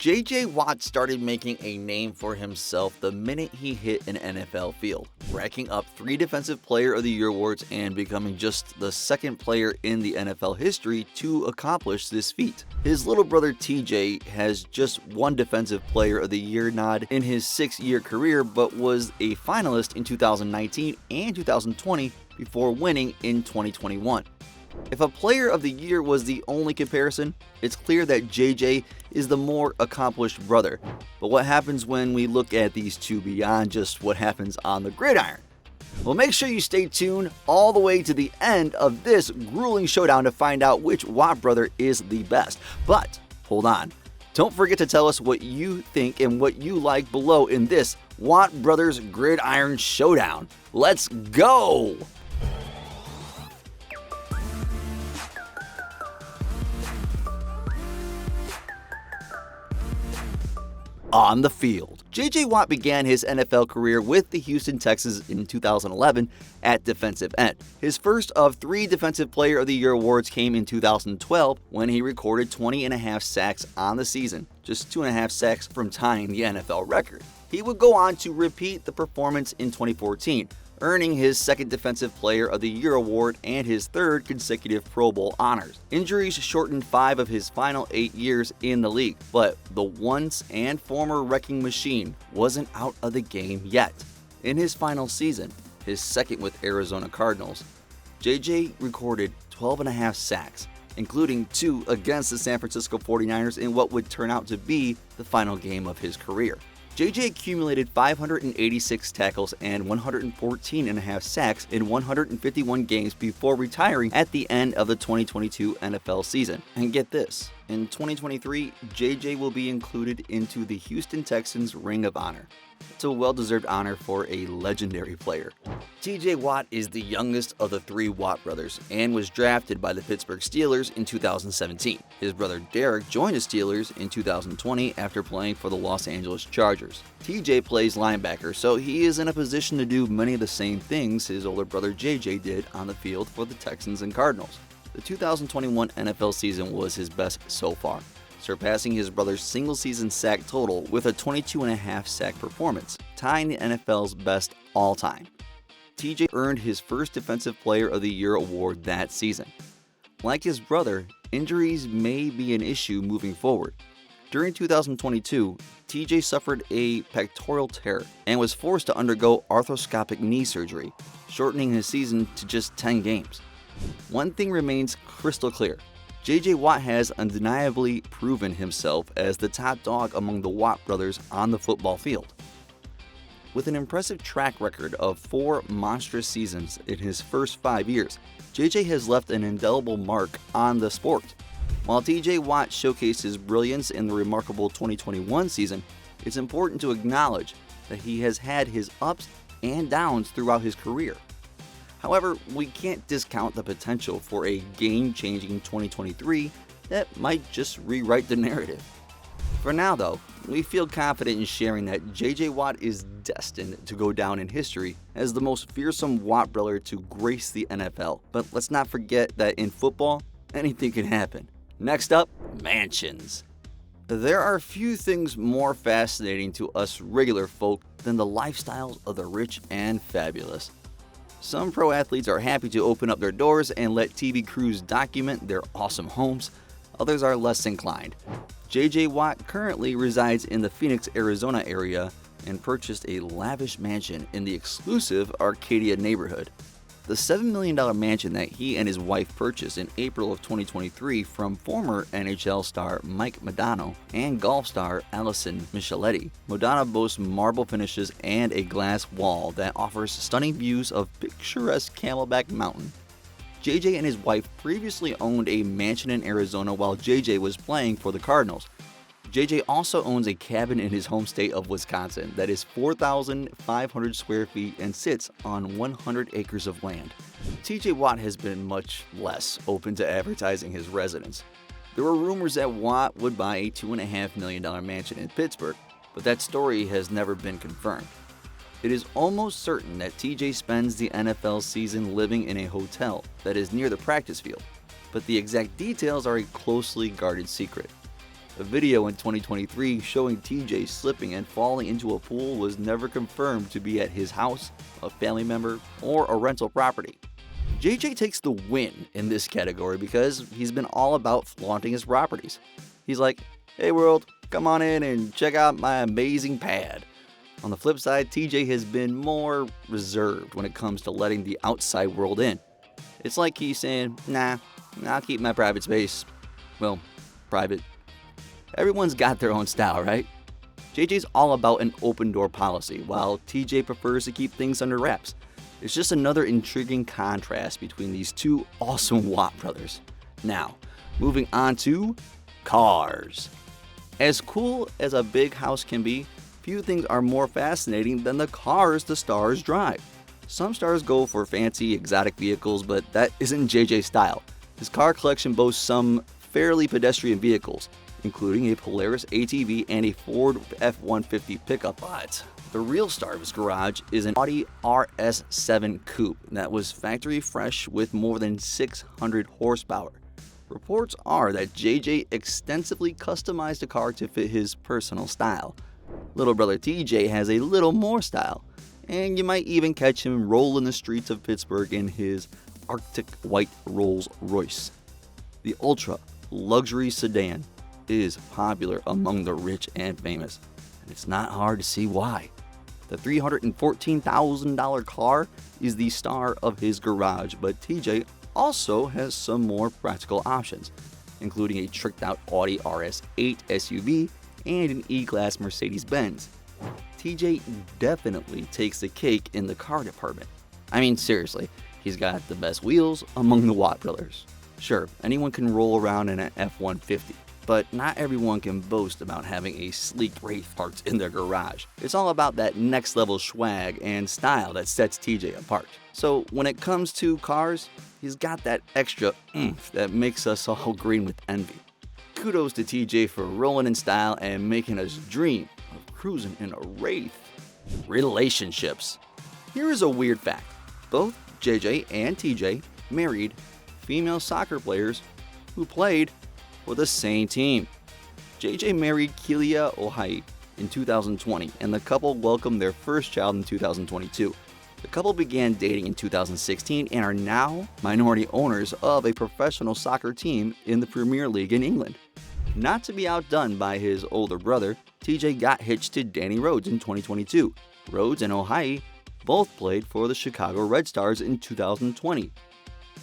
J.J. Watt started making a name for himself the minute he hit an NFL field, racking up 3 Defensive Player of the Year awards and becoming just the second player in the NFL history to accomplish this feat. His little brother TJ has just 1 Defensive Player of the Year nod in his 6-year career, but was a finalist in 2019 and 2020 before winning in 2021. If a Player of the Year was the only comparison, it's clear that JJ is the more accomplished brother. But what happens when we look at these two beyond just what happens on the gridiron? Well, make sure you stay tuned all the way to the end of this grueling showdown to find out which Watt brother is the best. But hold on, don't forget to tell us what you think and what you like below in this Watt Brothers Gridiron Showdown. Let's go! On the field, J.J. Watt began his NFL career with the Houston Texans in 2011 at defensive end. His first of 3 Defensive Player of the Year awards came in 2012 when he recorded 20.5 sacks on the season, just 2.5 sacks from tying the NFL record. He would go on to repeat the performance in 2014, earning his 2nd Defensive Player of the Year award and his 3rd consecutive Pro Bowl honors. Injuries shortened 5 of his final 8 years in the league, but the once and former wrecking machine wasn't out of the game yet. In his final season, his 2nd with Arizona Cardinals, JJ recorded 12.5 sacks, including 2 against the San Francisco 49ers in what would turn out to be the final game of his career. JJ accumulated 586 tackles and 114.5 sacks in 151 games before retiring at the end of the 2022 NFL season. And get this, in 2023, JJ will be included into the Houston Texans Ring of Honor. It's a well-deserved honor for a legendary player. TJ Watt is the youngest of the 3 Watt brothers and was drafted by the Pittsburgh Steelers in 2017. His brother Derek joined the Steelers in 2020 after playing for the Los Angeles Chargers. TJ plays linebacker, so he is in a position to do many of the same things his older brother JJ did on the field for the Texans and Cardinals. The 2021 NFL season was his best so far, surpassing his brother's single-season sack total with a 22.5 sack performance, tying the NFL's best all-time. TJ earned his first Defensive Player of the Year award that season. Like his brother, injuries may be an issue moving forward. During 2022, TJ suffered a pectoral tear and was forced to undergo arthroscopic knee surgery, shortening his season to just 10 games. One thing remains crystal clear. J.J. Watt has undeniably proven himself as the top dog among the Watt brothers on the football field. With an impressive track record of 4 monstrous seasons in his first 5 years, J.J. has left an indelible mark on the sport. While T.J. Watt showcased his brilliance in the remarkable 2021 season, it's important to acknowledge that he has had his ups and downs throughout his career. However, we can't discount the potential for a game-changing 2023 that might just rewrite the narrative. For now though, we feel confident in sharing that J.J. Watt is destined to go down in history as the most fearsome Watt brother to grace the NFL. But let's not forget that in football, anything can happen. Next up, mansions. There are few things more fascinating to us regular folk than the lifestyles of the rich and fabulous. Some pro athletes are happy to open up their doors and let TV crews document their awesome homes. Others are less inclined. J.J. Watt currently resides in the Phoenix, Arizona area and purchased a lavish mansion in the exclusive Arcadia neighborhood. The $7 million mansion that he and his wife purchased in April of 2023 from former NHL star Mike Modano and golf star Allison Micheletti. Modano boasts marble finishes and a glass wall that offers stunning views of picturesque Camelback Mountain. JJ and his wife previously owned a mansion in Arizona while JJ was playing for the Cardinals. JJ also owns a cabin in his home state of Wisconsin that is 4,500 square feet and sits on 100 acres of land. TJ Watt has been much less open to advertising his residence. There were rumors that Watt would buy a $2.5 million mansion in Pittsburgh, but that story has never been confirmed. It is almost certain that TJ spends the NFL season living in a hotel that is near the practice field, but the exact details are a closely guarded secret. A video in 2023 showing TJ slipping and falling into a pool was never confirmed to be at his house, a family member, or a rental property. JJ takes the win in this category because he's been all about flaunting his properties. He's like, "Hey world, come on in and check out my amazing pad." On the flip side, TJ has been more reserved when it comes to letting the outside world in. It's like he's saying, "Nah, I'll keep my private space." Well, private. Everyone's got their own style, right? JJ's all about an open door policy, while TJ prefers to keep things under wraps. It's just another intriguing contrast between these two awesome Watt brothers. Now, moving on to cars. As cool as a big house can be, few things are more fascinating than the cars the stars drive. Some stars go for fancy, exotic vehicles, but that isn't JJ's style. His car collection boasts some fairly pedestrian vehicles, including a Polaris ATV and a Ford F-150 pickup. But the real star of his garage is an Audi RS7 coupe that was factory fresh with more than 600 horsepower. Reports are that JJ extensively customized the car to fit his personal style. Little brother TJ has a little more style, and you might even catch him rolling the streets of Pittsburgh in his Arctic white Rolls Royce. The ultra luxury sedan is popular among the rich and famous, and it's not hard to see why. The $314,000 car is the star of his garage, but TJ also has some more practical options, including a tricked-out Audi RS8 SUV and an E-Class Mercedes-Benz. TJ definitely takes the cake in the car department. I mean, seriously, he's got the best wheels among the Watt brothers. Sure, anyone can roll around in an F-150, but not everyone can boast about having a sleek Wraith parked in their garage. It's all about that next level swag and style that sets TJ apart. So when it comes to cars, he's got that extra oomph that makes us all green with envy. Kudos to TJ for rolling in style and making us dream of cruising in a Wraith. Relationships. Here is a weird fact. Both JJ and TJ married female soccer players who played for the same team. JJ married Kelia Ohai in 2020, and the couple welcomed their first child in 2022. The couple began dating in 2016 and are now minority owners of a professional soccer team in the Premier League in England. Not to be outdone by his older brother, TJ got hitched to Danny Rhodes in 2022. Rhodes and Ohai both played for the Chicago Red Stars in 2020.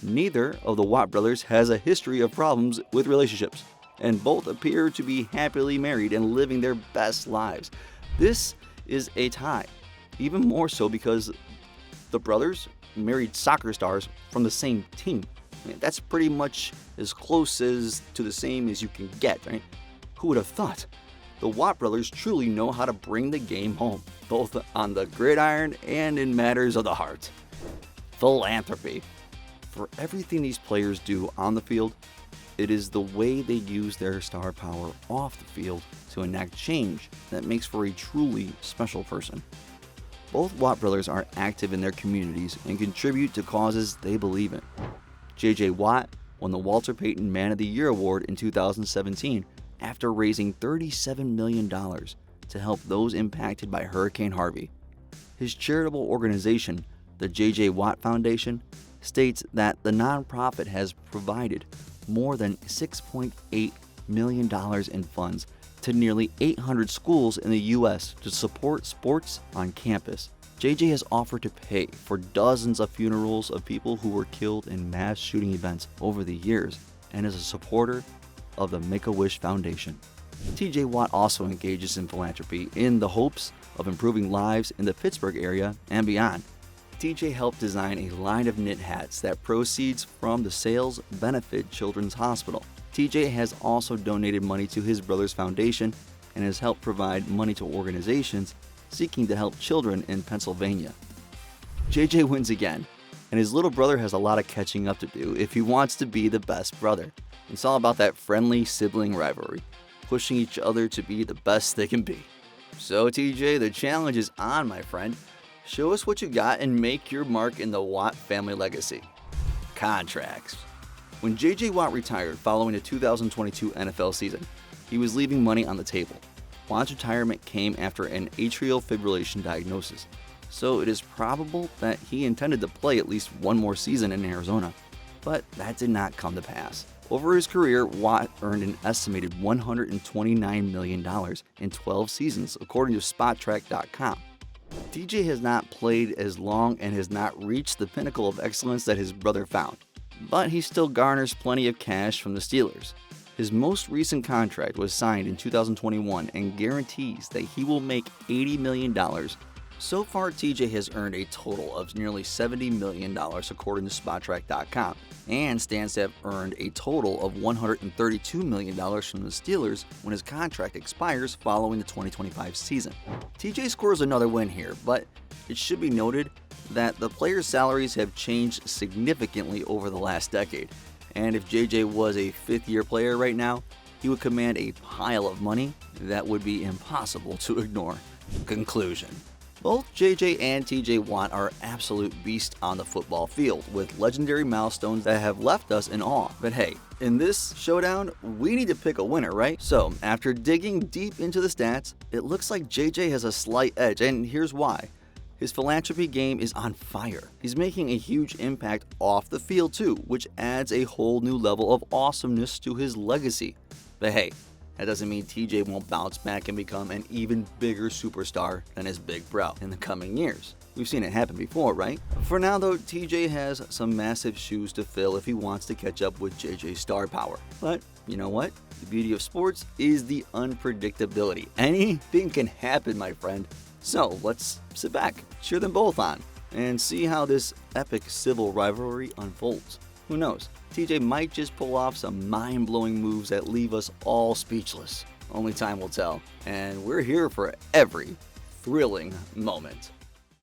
Neither of the Watt brothers has a history of problems with relationships, and both appear to be happily married and living their best lives. This is a tie, even more so because the brothers married soccer stars from the same team. I mean, that's pretty much as close as to the same as you can get, right? Who would have thought? The Watt brothers truly know how to bring the game home, both on the gridiron and in matters of the heart. Philanthropy. For everything these players do on the field, it is the way they use their star power off the field to enact change that makes for a truly special person. Both Watt brothers are active in their communities and contribute to causes they believe in. JJ Watt won the Walter Payton Man of the Year Award in 2017 after raising $37 million to help those impacted by Hurricane Harvey. His charitable organization, the JJ Watt Foundation, states that the nonprofit has provided more than $6.8 million in funds to nearly 800 schools in the U.S. to support sports on campus. JJ has offered to pay for dozens of funerals of people who were killed in mass shooting events over the years and is a supporter of the Make-A-Wish Foundation. TJ Watt also engages in philanthropy in the hopes of improving lives in the Pittsburgh area and beyond. TJ helped design a line of knit hats that proceeds from the sales benefit Children's Hospital. TJ has also donated money to his brother's foundation and has helped provide money to organizations seeking to help children in Pennsylvania. JJ wins again, and his little brother has a lot of catching up to do if he wants to be the best brother. It's all about that friendly sibling rivalry, pushing each other to be the best they can be. So TJ, the challenge is on, my friend. Show us what you got and make your mark in the Watt family legacy. Contracts. When JJ Watt retired following the 2022 NFL season, he was leaving money on the table. Watt's retirement came after an atrial fibrillation diagnosis, so it is probable that he intended to play at least one more season in Arizona, but that did not come to pass. Over his career, Watt earned an estimated $129 million in 12 seasons, according to Spotrac.com. TJ has not played as long and has not reached the pinnacle of excellence that his brother found, but he still garners plenty of cash from the Steelers. His most recent contract was signed in 2021 and guarantees that he will make $80 million. So far, TJ has earned a total of nearly $70 million according to Spotrac.com, and stands to have earned a total of $132 million from the Steelers when his contract expires following the 2025 season. TJ scores another win here, but it should be noted that the players' salaries have changed significantly over the last decade, and if JJ was a fifth-year player right now, he would command a pile of money that would be impossible to ignore. Conclusion. Both JJ and TJ Watt are absolute beasts on the football field, with legendary milestones that have left us in awe. But hey, in this showdown, we need to pick a winner, right? So, after digging deep into the stats, it looks like JJ has a slight edge, and here's why. His philanthropy game is on fire. He's making a huge impact off the field too, which adds a whole new level of awesomeness to his legacy. But hey, that doesn't mean TJ won't bounce back and become an even bigger superstar than his big bro in the coming years. We've seen it happen before, right? For now though, TJ has some massive shoes to fill if he wants to catch up with JJ's star power. But you know what? The beauty of sports is the unpredictability. Anything can happen, my friend. So let's sit back, cheer them both on, and see how this epic civil rivalry unfolds. Who knows? TJ might just pull off some mind-blowing moves that leave us all speechless. Only time will tell, and we're here for every thrilling moment.